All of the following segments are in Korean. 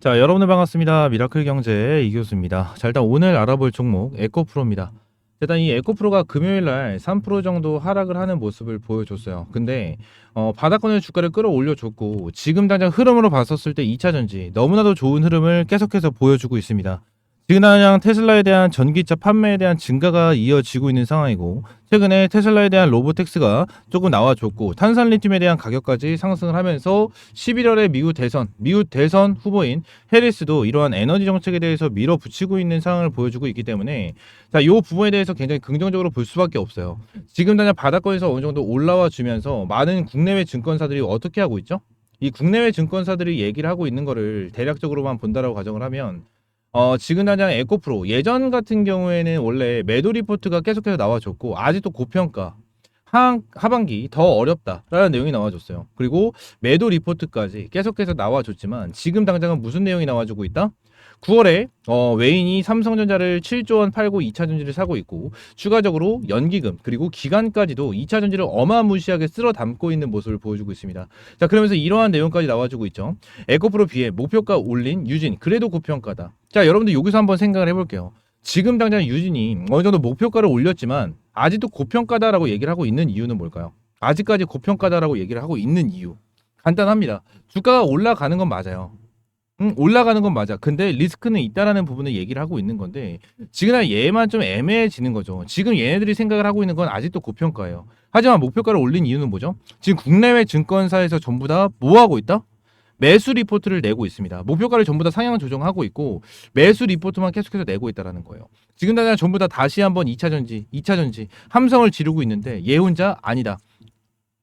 자, 여러분들 반갑습니다. 미라클 경제 이교수입니다. 자, 일단 오늘 알아볼 종목 에코프로입니다. 일단 이 에코프로가 금요일 날 3% 정도 하락을 하는 모습을 보여줬어요. 근데 바닥권의 주가를 끌어올려줬고 지금 당장 흐름으로 봤었을 때 2차 전지 너무나도 좋은 흐름을 계속해서 보여주고 있습니다. 지금 당장 테슬라에 대한 전기차 판매에 대한 증가가 이어지고 있는 상황이고 최근에 테슬라에 대한 로보택스가 조금 나와줬고 탄산 리튬에 대한 가격까지 상승을 하면서 11월에 미국 대선 후보인 해리스도 이러한 에너지 정책에 대해서 밀어붙이고 있는 상황을 보여주고 있기 때문에 자, 이 부분에 대해서 굉장히 긍정적으로 볼 수밖에 없어요. 지금 당장 바닥권에서 어느 정도 올라와 주면서 많은 국내외 증권사들이 어떻게 하고 있죠? 이 국내외 증권사들이 얘기를 하고 있는 거를 대략적으로만 본다라고 가정을 하면 지금 당장 에코프로 예전 같은 경우에는 원래 매도 리포트가 계속해서 나와줬고 아직도 고평가 하반기 더 어렵다라는 내용이 나와줬어요. 그리고 매도 리포트까지 계속해서 나와줬지만 지금 당장은 무슨 내용이 나와주고 있다? 9월에 외인이 삼성전자를 7조 원 팔고 2차 전지를 사고 있고 추가적으로 연기금 그리고 기간까지도 2차 전지를 어마무시하게 쓸어 담고 있는 모습을 보여주고 있습니다. 자, 그러면서 이러한 내용까지 나와주고 있죠. 에코프로 비해 목표가 올린 유진 그래도 고평가다. 자, 여러분들 여기서 한번 생각을 해볼게요. 지금 당장 유진이 어느 정도 목표가를 올렸지만 아직도 고평가다라고 얘기를 하고 있는 이유는 뭘까요? 아직까지 고평가다라고 얘기를 하고 있는 이유 간단합니다. 주가가 올라가는 건 맞아요. 올라가는 건 맞아. 근데 리스크는 있다라는 부분을 얘기를 하고 있는 건데 지금 얘만 좀 애매해지는 거죠. 지금 얘네들이 생각을 하고 있는 건 아직도 고평가예요. 하지만 목표가를 올린 이유는 뭐죠? 지금 국내외 증권사에서 전부 다 뭐 하고 있다? 매수 리포트를 내고 있습니다. 목표가를 전부 다 상향 조정하고 있고 매수 리포트만 계속해서 내고 있다라는 거예요. 지금 당장 전부 다 다시 한번 2차 전지 함성을 지르고 있는데 얘 혼자 아니다.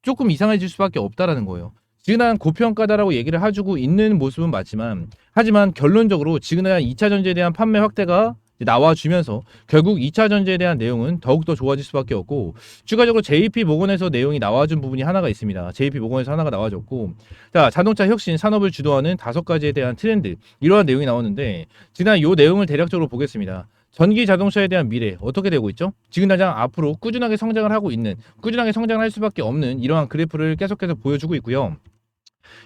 조금 이상해질 수밖에 없다라는 거예요. 지금 난 고평가다라고 얘기를 해주고 있는 모습은 맞지만 하지만 결론적으로 지금 난 2차 전지에 대한 판매 확대가 나와주면서 결국 2차 전지에 대한 내용은 더욱더 좋아질 수밖에 없고 추가적으로 JP 모건에서 내용이 나와준 부분이 하나가 있습니다. JP 모건에서 하나가 나와줬고 자, 자동차 혁신 산업을 주도하는 5가지에 대한 트렌드 이러한 내용이 나오는데 지난 요 내용을 대략적으로 보겠습니다. 전기 자동차에 대한 미래 어떻게 되고 있죠? 지금 당장 앞으로 꾸준하게 성장을 하고 있는 꾸준하게 성장할 수밖에 없는 이러한 그래프를 계속해서 보여주고 있고요.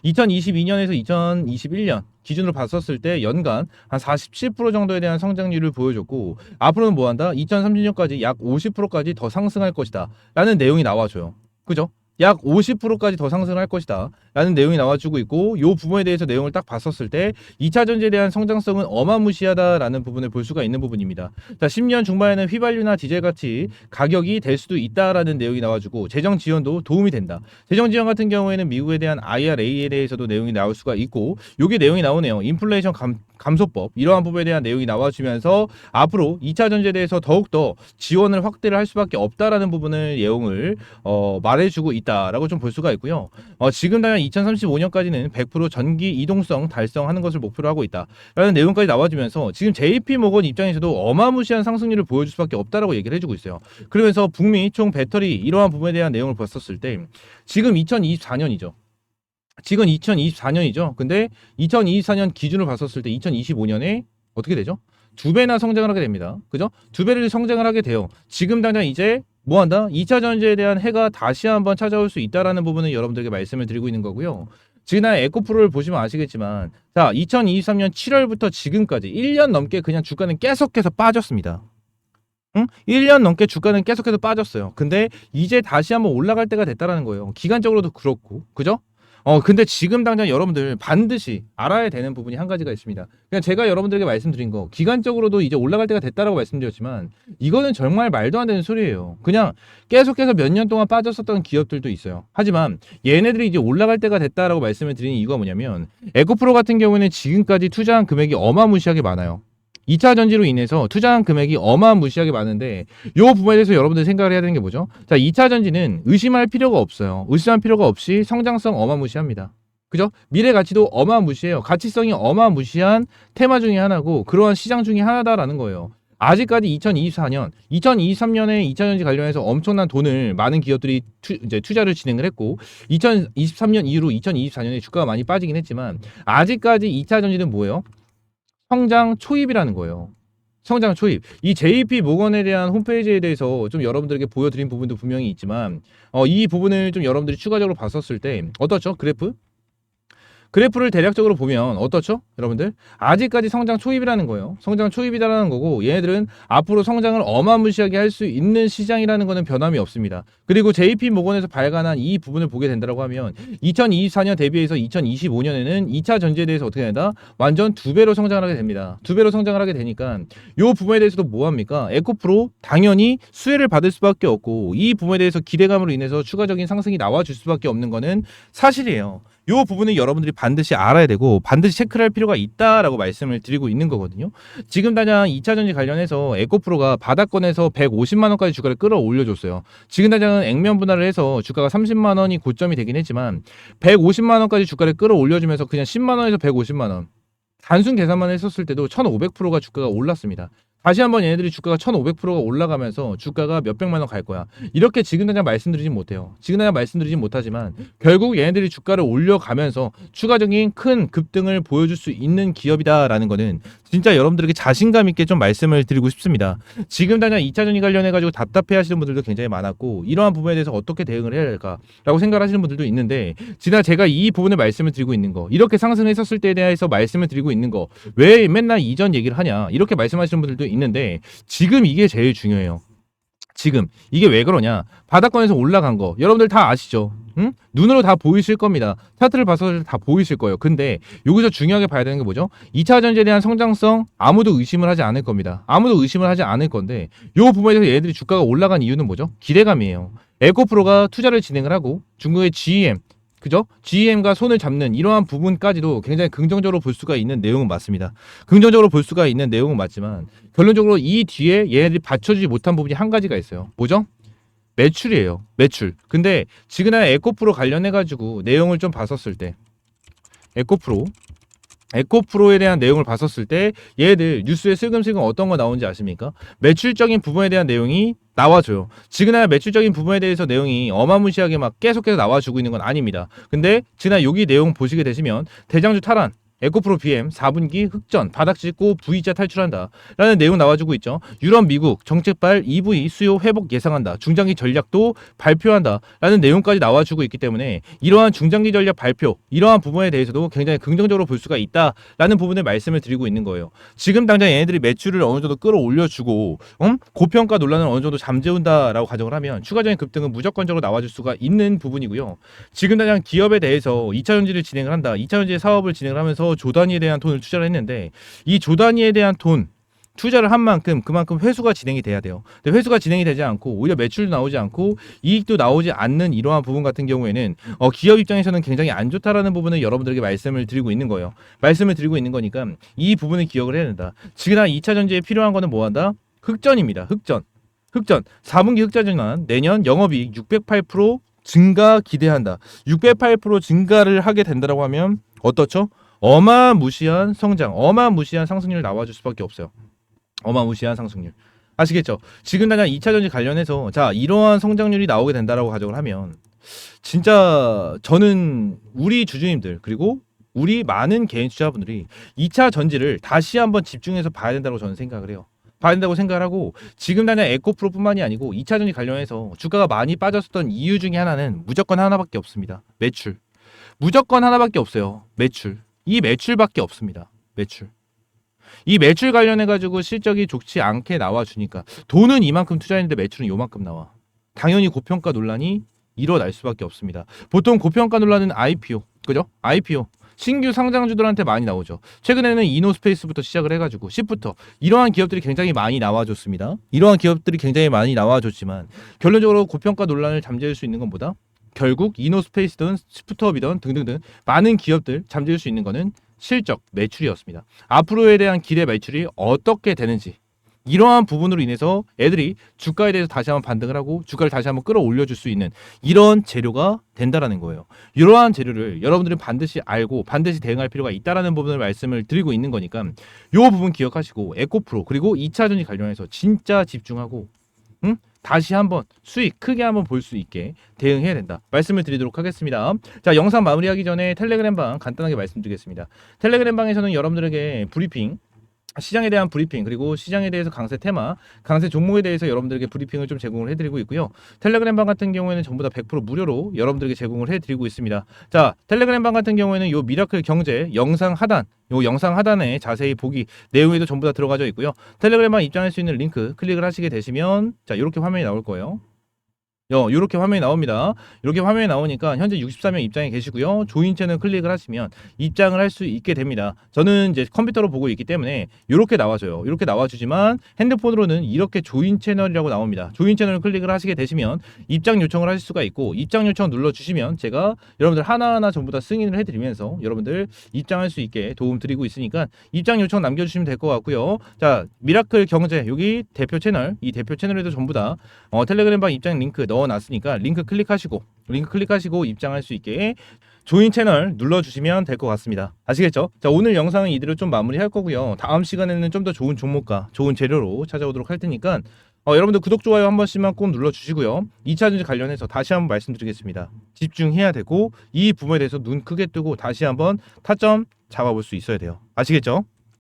2022년에서 2021년 기준으로 봤었을 때 연간 한 47% 정도에 대한 성장률을 보여줬고 앞으로는 뭐한다? 2030년까지 약 50%까지 더 상승할 것이다 라는 내용이 나와줘요. 그죠? 약 50%까지 더 상승할 것이다 라는 내용이 나와주고 있고 이 부분에 대해서 내용을 딱 봤었을 때 2차 전지에 대한 성장성은 어마무시하다라는 부분을 볼 수가 있는 부분입니다. 자, 10년 중반에는 휘발유나 디젤 같이 가격이 될 수도 있다라는 내용이 나와주고 재정 지원도 도움이 된다. 재정 지원 같은 경우에는 미국에 대한 IRA에 대해서도 내용이 나올 수가 있고 요게 내용이 나오네요. 인플레이션 감소법 이러한 부분에 대한 내용이 나와주면서 앞으로 2차 전지에 대해서 더욱더 지원을 확대를 할 수밖에 없다라는 부분을 내용을 말해주고 있다라고 좀 볼 수가 있고요. 지금 당장 2035년까지는 100% 전기 이동성 달성하는 것을 목표로 하고 있다라는 내용까지 나와주면서 지금 JP 모건 입장에서도 어마무시한 상승률을 보여줄 수밖에 없다라고 얘기를 해주고 있어요. 그러면서 북미 총 배터리 이러한 부분에 대한 내용을 봤었을 때 지금 2024년이죠. 지금 2024년이죠. 근데 2024년 기준을 봤었을 때 2025년에 어떻게 되죠? 2배나 성장을 하게 됩니다. 그죠? 2배를 성장을 하게 돼요. 지금 당장 이제 뭐 한다? 2차 전지에 대한 해가 다시 한번 찾아올 수 있다라는 부분을 여러분들에게 말씀을 드리고 있는 거고요. 지금 에코프로를 보시면 아시겠지만 자, 2023년 7월부터 지금까지 1년 넘게 그냥 주가는 계속해서 빠졌습니다. 1년 넘게 주가는 계속해서 빠졌어요. 근데 이제 다시 한번 올라갈 때가 됐다라는 거예요. 기간적으로도 그렇고. 그죠? 근데 지금 당장 여러분들 반드시 알아야 되는 부분이 한 가지가 있습니다. 그냥 제가 여러분들에게 말씀드린 거 기간적으로도 이제 올라갈 때가 됐다라고 말씀드렸지만 이거는 정말 말도 안 되는 소리예요. 그냥 계속해서 몇 년 동안 빠졌었던 기업들도 있어요. 하지만 얘네들이 이제 올라갈 때가 됐다라고 말씀을 드리는 이유가 뭐냐면 에코프로 같은 경우는 지금까지 투자한 금액이 어마무시하게 많아요. 2차 전지로 인해서 투자한 금액이 어마무시하게 많은데 이 부분에 대해서 여러분들 생각을 해야 되는 게 뭐죠? 자, 2차 전지는 의심할 필요가 없어요. 의심할 필요가 없이 성장성 어마무시합니다. 그죠? 미래 가치도 어마무시해요. 가치성이 어마무시한 테마 중에 하나고 그러한 시장 중에 하나다라는 거예요. 아직까지 2024년, 2023년에 2차 전지 관련해서 엄청난 돈을 많은 기업들이 이제 투자를 진행을 했고 2023년 이후로 2024년에 주가가 많이 빠지긴 했지만 아직까지 2차 전지는 뭐예요? 성장 초입이라는 거예요. 성장 초입. 이 JP 모건에 대한 홈페이지에 대해서 좀 여러분들에게 보여드린 부분도 분명히 있지만 이 부분을 좀 여러분들이 추가적으로 봤었을 때 어떻죠? 그래프 그래프를 대략적으로 보면 어떻죠? 여러분들 아직까지 성장 초입이라는 거예요. 성장 초입이라는 거고 얘네들은 앞으로 성장을 어마무시하게 할 수 있는 시장이라는 거는 변함이 없습니다. 그리고 JP 모건에서 발간한 이 부분을 보게 된다고 하면 2024년 대비해서 2025년에는 2차 전지에 대해서 어떻게 된다? 완전 두 배로 성장을 하게 됩니다. 두 배로 성장을 하게 되니까 이 부분에 대해서도 뭐합니까? 에코프로 당연히 수혜를 받을 수밖에 없고 이 부분에 대해서 기대감으로 인해서 추가적인 상승이 나와줄 수밖에 없는 거는 사실이에요. 이 부분은 여러분들이 반드시 알아야 되고 반드시 체크를 할 필요가 있다라고 말씀을 드리고 있는 거거든요. 지금 당장 2차전지 관련해서 에코프로가 바닥권에서 150만 원까지 주가를 끌어올려줬어요. 지금 당장은 액면 분할을 해서 주가가 30만 원이 고점이 되긴 했지만 150만 원까지 주가를 끌어올려주면서 그냥 10만 원에서 150만 원 단순 계산만 했었을 때도 1500%가 주가가 올랐습니다. 다시 한번 얘네들이 주가가 1500%가 올라가면서 주가가 몇백만 원 갈 거야. 이렇게 지금 당장 말씀드리진 못해요. 지금 당장 말씀드리진 못하지만 결국 얘네들이 주가를 올려가면서 추가적인 큰 급등을 보여줄 수 있는 기업이다라는 거는 진짜 여러분들에게 자신감 있게 좀 말씀을 드리고 싶습니다. 지금 당장 2차전지 관련해가지고 답답해 하시는 분들도 굉장히 많았고 이러한 부분에 대해서 어떻게 대응을 해야 할까라고 생각을 하시는 분들도 있는데 지난 제가 이 부분을 말씀을 드리고 있는 거 이렇게 상승했었을 때에 대해서 말씀을 드리고 있는 거 왜 맨날 이전 얘기를 하냐 이렇게 말씀하시는 분들도 있는데 지금 이게 제일 중요해요. 지금 이게 왜 그러냐 바닥권에서 올라간 거 여러분들 다 아시죠? 응? 눈으로 다 보이실 겁니다. 차트를 봐서 다 보이실 거예요. 근데 여기서 중요하게 봐야 되는 게 뭐죠? 2차 전지에 대한 성장성 아무도 의심을 하지 않을 겁니다. 아무도 의심을 하지 않을 건데 이 부분에서 얘들이 주가가 올라간 이유는 뭐죠? 기대감이에요. 에코프로가 투자를 진행을 하고 중국의 GM 그죠? GM과 손을 잡는 이러한 부분까지도 굉장히 긍정적으로 볼 수가 있는 내용은 맞습니다. 긍정적으로 볼 수가 있는 내용은 맞지만 결론적으로 이 뒤에 얘네들이 받쳐주지 못한 부분이 한 가지가 있어요. 뭐죠? 매출이에요. 매출. 근데 지금 에코프로 관련해가지고 내용을 좀 봤었을 때 에코프로에 대한 내용을 봤었을 때 얘들 뉴스에 슬금슬금 어떤 거 나오는지 아십니까? 매출적인 부분에 대한 내용이 나와줘요. 지금 매출적인 부분에 대해서 내용이 어마무시하게 막 계속해서 나와주고 있는 건 아닙니다. 근데 지난 여기 내용 보시게 되시면 대장주 탈환 에코프로 BM 4분기 흑전 바닥 찍고 V자 탈출한다 라는 내용 나와주고 있죠. 유럽 미국 정책발 EV 수요 회복 예상한다. 중장기 전략도 발표한다 라는 내용까지 나와주고 있기 때문에 이러한 중장기 전략 발표 이러한 부분에 대해서도 굉장히 긍정적으로 볼 수가 있다 라는 부분을 말씀을 드리고 있는 거예요. 지금 당장 얘네들이 매출을 어느 정도 끌어올려주고 고평가 논란을 어느 정도 잠재운다 라고 가정을 하면 추가적인 급등은 무조건적으로 나와줄 수가 있는 부분이고요. 지금 당장 기업에 대해서 2차전지를 진행을 한다. 2차전지 사업을 진행을 하면서 조단위에 대한 돈을 투자를 했는데 이 조단위에 대한 돈 투자를 한 만큼 그만큼 회수가 진행이 돼야 돼요. 근데 회수가 진행이 되지 않고 오히려 매출도 나오지 않고 이익도 나오지 않는 이러한 부분 같은 경우에는 기업 입장에서는 굉장히 안 좋다라는 부분을 여러분들에게 말씀을 드리고 있는 거예요. 말씀을 드리고 있는 거니까 이 부분을 기억을 해야 된다. 지금 2차 전지에 필요한 거는 뭐한다? 흑전입니다. 흑전 4분기 흑자 전환 내년 영업이익 608% 증가 기대한다. 608% 증가를 하게 된다라고 하면 어떻죠? 어마무시한 성장, 어마무시한 상승률 나와줄 수밖에 없어요. 어마무시한 상승률. 아시겠죠? 지금 당장 2차 전지 관련해서 자 이러한 성장률이 나오게 된다라고 가정을 하면 진짜 저는 우리 주주님들 그리고 우리 많은 개인 투자분들이 2차 전지를 다시 한번 집중해서 봐야 된다고 저는 생각을 해요. 봐야 된다고 생각을 하고 지금 당장 에코프로뿐만이 아니고 2차 전지 관련해서 주가가 많이 빠졌었던 이유 중에 하나는 무조건 하나밖에 없습니다. 매출. 무조건 하나밖에 없어요. 매출. 이 매출밖에 없습니다. 매출. 이 매출 관련해가지고 실적이 좋지 않게 나와주니까 돈은 이만큼 투자했는데 매출은 요만큼 나와. 당연히 고평가 논란이 일어날 수밖에 없습니다. 보통 고평가 논란은 IPO, 그죠? IPO. 신규 상장주들한테 많이 나오죠. 최근에는 이노스페이스부터 시작을 해가지고 10부터 이러한 기업들이 굉장히 많이 나와줬습니다. 이러한 기업들이 굉장히 많이 나와줬지만 결론적으로 고평가 논란을 잠재울 수 있는 건 뭐다? 결국 이노스페이스든 스푸트업이든 등등등 많은 기업들 잠재울 수 있는 거는 실적, 매출이었습니다. 앞으로에 대한 기대 매출이 어떻게 되는지 이러한 부분으로 인해서 애들이 주가에 대해서 다시 한번 반등을 하고 주가를 다시 한번 끌어올려줄 수 있는 이런 재료가 된다라는 거예요. 이러한 재료를 여러분들은 반드시 알고 반드시 대응할 필요가 있다라는 부분을 말씀을 드리고 있는 거니까 이 부분 기억하시고 에코프로 그리고 2차 전지 관련해서 진짜 집중하고 다시 한번 수익 크게 한번 볼 수 있게 대응해야 된다. 말씀을 드리도록 하겠습니다. 자, 영상 마무리하기 전에 텔레그램 방 간단하게 말씀드리겠습니다. 텔레그램 방에서는 여러분들에게 브리핑 시장에 대한 브리핑, 그리고 시장에 대해서 강세 테마, 강세 종목에 대해서 여러분들에게 브리핑을 좀 제공을 해드리고 있고요. 텔레그램방 같은 경우에는 전부 다 100% 무료로 여러분들에게 제공을 해드리고 있습니다. 자, 텔레그램방 같은 경우에는 요 미라클 경제 영상 하단, 요 영상 하단에 자세히 보기 내용에도 전부 다 들어가져 있고요. 텔레그램방 입장할 수 있는 링크 클릭을 하시게 되시면 자, 이렇게 화면이 나올 거예요. 이렇게 화면이 나옵니다. 이렇게 화면이 나오니까 현재 64명 입장에 계시고요. 조인 채널 클릭을 하시면 입장을 할 수 있게 됩니다. 저는 이제 컴퓨터로 보고 있기 때문에 이렇게 나와줘요. 이렇게 나와주지만 핸드폰으로는 이렇게 조인 채널이라고 나옵니다. 조인 채널 클릭을 하시게 되시면 입장 요청을 하실 수가 있고, 입장 요청 눌러주시면 제가 여러분들 하나하나 전부 다 승인을 해드리면서 여러분들 입장할 수 있게 도움 드리고 있으니까 입장 요청 남겨주시면 될 것 같고요. 자, 미라클 경제 여기 대표 채널, 이 대표 채널에도 전부 다 텔레그램방 입장 링크 넣어놨으니까 링크 클릭하시고 입장할 수 있게 조인 채널 눌러주시면 될 것 같습니다. 아시겠죠? 자, 오늘 영상은 이대로 좀 마무리할 거고요. 다음 시간에는 좀 더 좋은 종목과 좋은 재료로 찾아오도록 할 테니까 여러분들 구독, 좋아요 한 번씩만 꼭 눌러주시고요. 2차전지 관련해서 다시 한번 말씀드리겠습니다. 집중해야 되고 이 부분에 대해서 눈 크게 뜨고 다시 한번 타점 잡아볼 수 있어야 돼요. 아시겠죠?